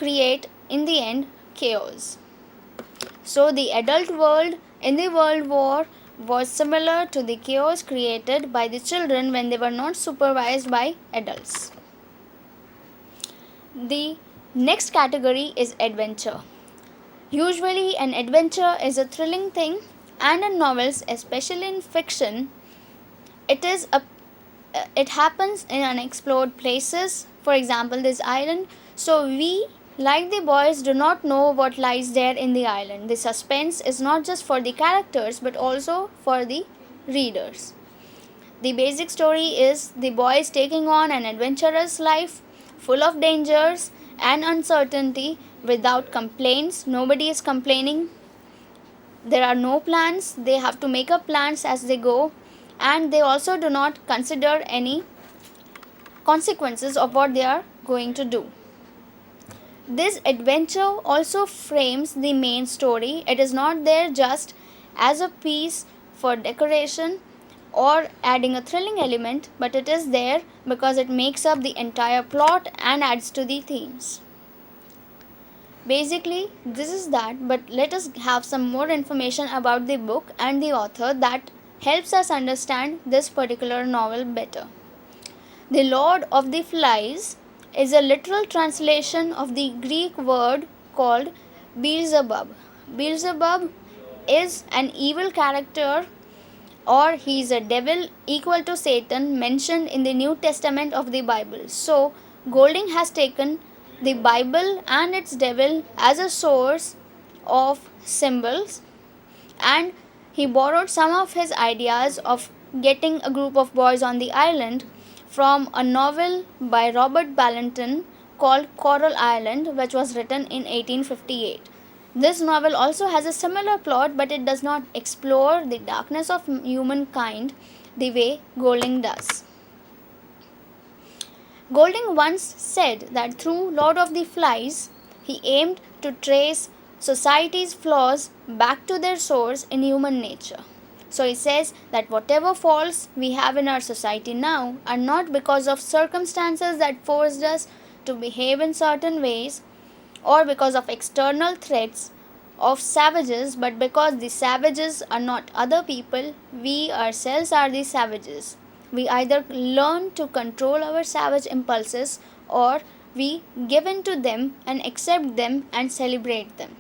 create, in the end, chaos. So the adult world in the World War was similar to the chaos created by the children when they were not supervised by adults. The next category is adventure. Usually, an adventure is a thrilling thing, and in novels, especially in fiction, it happens in unexplored places. For example, this island. So we, like the boys, do not know what lies there in the island. The suspense is not just for the characters but also for the readers. The basic story is the boys taking on an adventurous life full of dangers and uncertainty without complaints. Nobody is complaining. There are no plans. They have to make up plans as they go, and they also do not consider any consequences of what they are going to do. This adventure also frames the main story. It is not there just as a piece for decoration or adding a thrilling element, but it is there because it makes up the entire plot and adds to the themes. Basically, this is that, but let us have some more information about the book and the author that helps us understand this particular novel better. The Lord of the Flies is a literal translation of the Greek word called Beelzebub. Beelzebub is an evil character, or he is a devil equal to Satan, mentioned in the New Testament of the Bible. So, Golding has taken the Bible and its devil as a source of symbols, and he borrowed some of his ideas of getting a group of boys on the island from a novel by Robert Ballantyne called Coral Island, which was written in 1858. This novel also has a similar plot, but it does not explore the darkness of humankind the way Golding does. Golding once said that through Lord of the Flies, he aimed to trace society's flaws back to their source in human nature. So he says that whatever faults we have in our society now are not because of circumstances that forced us to behave in certain ways or because of external threats of savages, but because the savages are not other people, we ourselves are the savages. We either learn to control our savage impulses or we give in to them and accept them and celebrate them.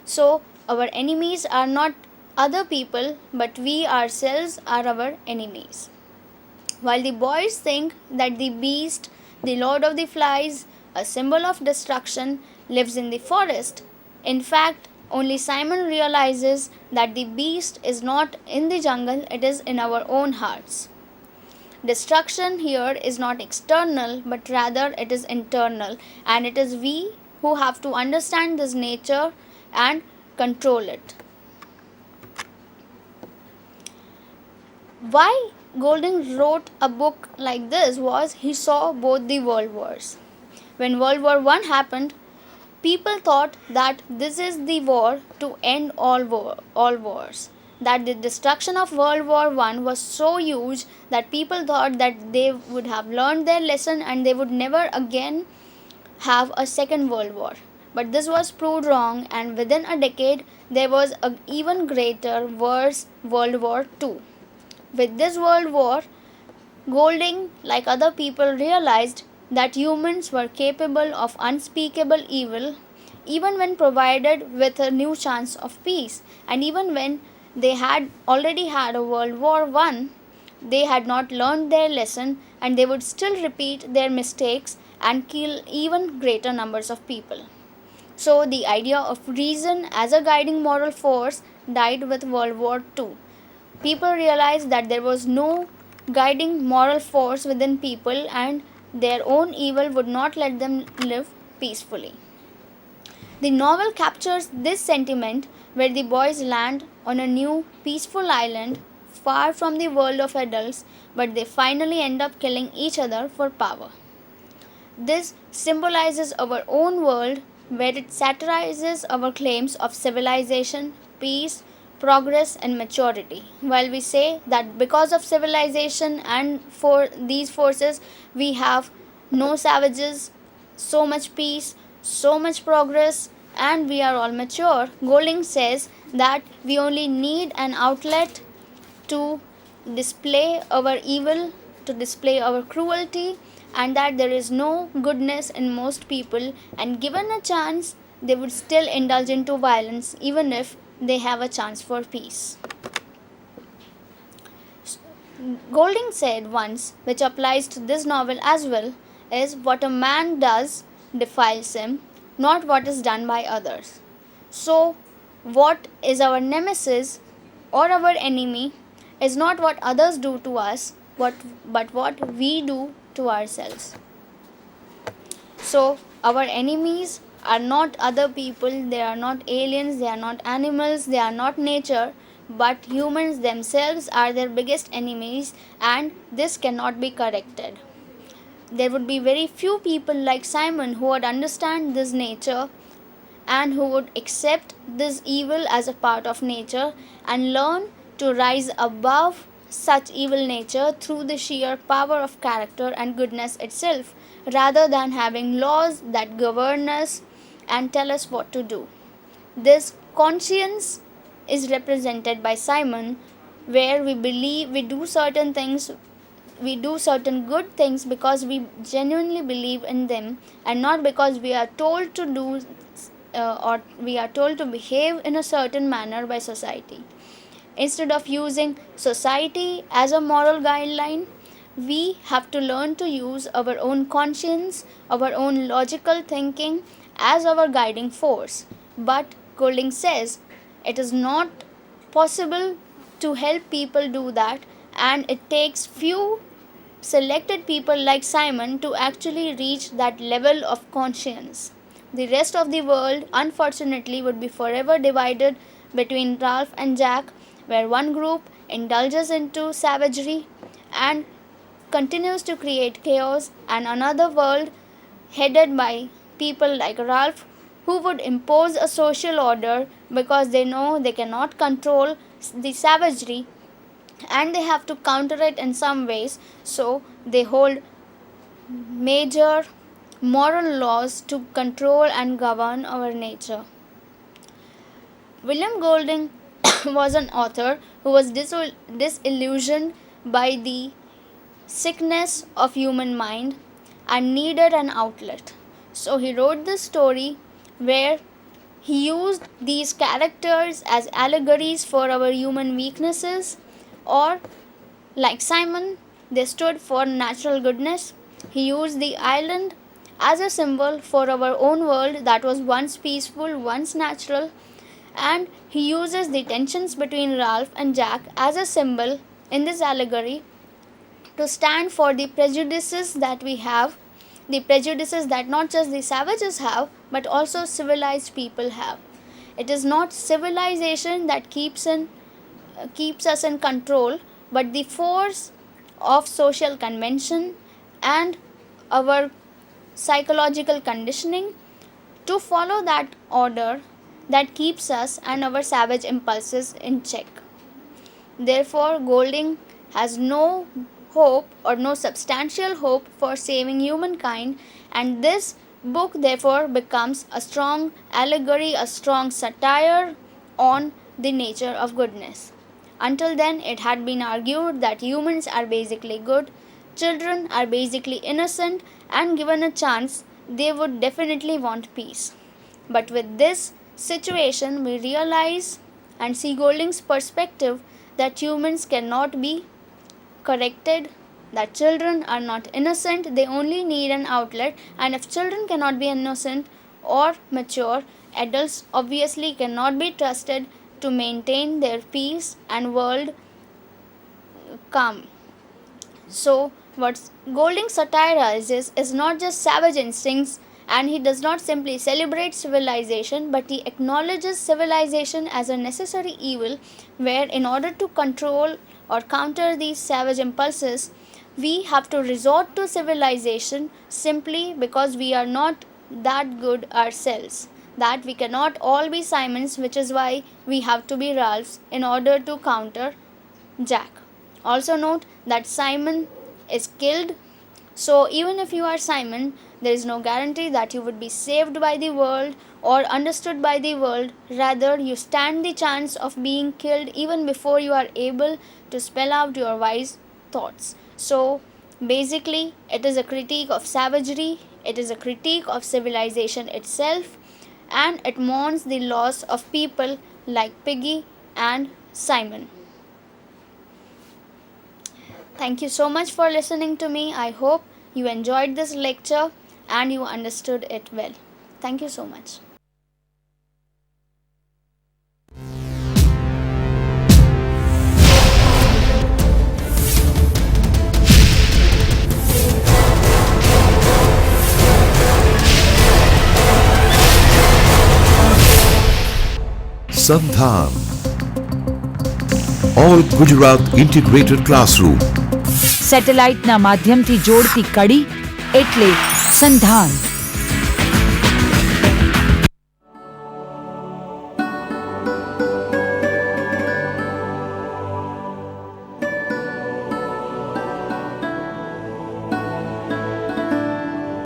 So, our enemies are not other people, but we ourselves are our enemies. While the boys think that the beast, the Lord of the Flies, a symbol of destruction, lives in the forest, in fact, only Simon realizes that the beast is not in the jungle, it is in our own hearts. Destruction here is not external, but rather it is internal, and it is we who have to understand this nature and control it. Why Golding wrote a book like this was he saw both the world wars. When World War I happened, people thought that this is the war to end all wars. That the destruction of World War I was so huge that people thought that they would have learned their lesson and they would never again have a second World War. But this was proved wrong, and within a decade there was an even greater, worse World War II. With this World War, Golding, like other people, realized that humans were capable of unspeakable evil even when provided with a new chance of peace, and even when they had already had a World War I, they had not learned their lesson and they would still repeat their mistakes and kill even greater numbers of people. So the idea of reason as a guiding moral force died with World War II. People realized that there was no guiding moral force within people and their own evil would not let them live peacefully. The novel captures this sentiment where the boys land on a new peaceful island far from the world of adults, but they finally end up killing each other for power. This symbolizes our own world where it satirizes our claims of civilization, peace, progress and maturity. While we say that because of civilization and for these forces we have no savages, so much peace, so much progress and we are all mature. Golding says that we only need an outlet to display our evil, to display our cruelty, and that there is no goodness in most people, and given a chance, they would still indulge into violence even if they have a chance for peace. Golding said once, which applies to this novel as well, is what a man does defiles him, not what is done by others. So, what is our nemesis or our enemy is not what others do to us, but what we do to ourselves. So, our enemies are not other people, they are not aliens, they are not animals, they are not nature, but humans themselves are their biggest enemies, and this cannot be corrected. There would be very few people like Simon who would understand this nature and who would accept this evil as a part of nature and learn to rise above such evil nature through the sheer power of character and goodness itself, rather than having laws that govern us and tell us what to do. This conscience is represented by Simon, where we believe we do certain good things because we genuinely believe in them and not because we are told to do or we are told to behave in a certain manner by society. Instead of using society as a moral guideline, we have to learn to use our own conscience, our own logical thinking as our guiding force. But Golding says it is not possible to help people do that, and it takes few selected people like Simon to actually reach that level of conscience. The rest of the world, unfortunately, would be forever divided between Ralph and Jack, where one group indulges into savagery and continues to create chaos, and another world headed by people like Ralph who would impose a social order because they know they cannot control the savagery and they have to counter it in some ways, so they hold major moral laws to control and govern our nature. William Golding was an author who was disillusioned by the sickness of human mind and needed an outlet. So he wrote this story where he used these characters as allegories for our human weaknesses, or like Simon, they stood for natural goodness. He used the island as a symbol for our own world that was once peaceful, once natural, and he uses the tensions between Ralph and Jack as a symbol in this allegory to stand for the prejudices that we have, the prejudices that not just the savages have, but also civilized people have. It is not civilization that keeps us in control, but the force of social convention and our psychological conditioning to follow that order that keeps us and our savage impulses in check. Therefore, Golding has no hope or no substantial hope for saving humankind, and this book therefore becomes a strong allegory, a strong satire on the nature of goodness. Until then, it had been argued that humans are basically good, children are basically innocent, and given a chance, they would definitely want peace. But with this situation, we realize and see Golding's perspective that humans cannot be corrected, that children are not innocent, they only need an outlet, and if children cannot be innocent or mature, adults obviously cannot be trusted to maintain their peace and world calm. So, what Golding satirizes is not just savage instincts, and he does not simply celebrate civilization, but he acknowledges civilization as a necessary evil, where in order to control or counter these savage impulses, we have to resort to civilization simply because we are not that good ourselves. That we cannot all be Simons, which is why we have to be Ralphs in order to counter Jack. Also note that Simon is killed. So even if you are Simon, There is no guarantee that you would be saved by the world or understood by the world. Rather, you stand the chance of being killed even before you are able to spell out your wise thoughts. So, basically, it is a critique of savagery, it is a critique of civilization itself, and it mourns the loss of people like Piggy and Simon. Thank you so much for listening to me. I hope you enjoyed this lecture and you understood it well. Thank you so much. Sandhan, All Gujarat Integrated Classroom. સેટેલાઇટના માધ્યમથી જોડતી કડી એટલે સંધાન.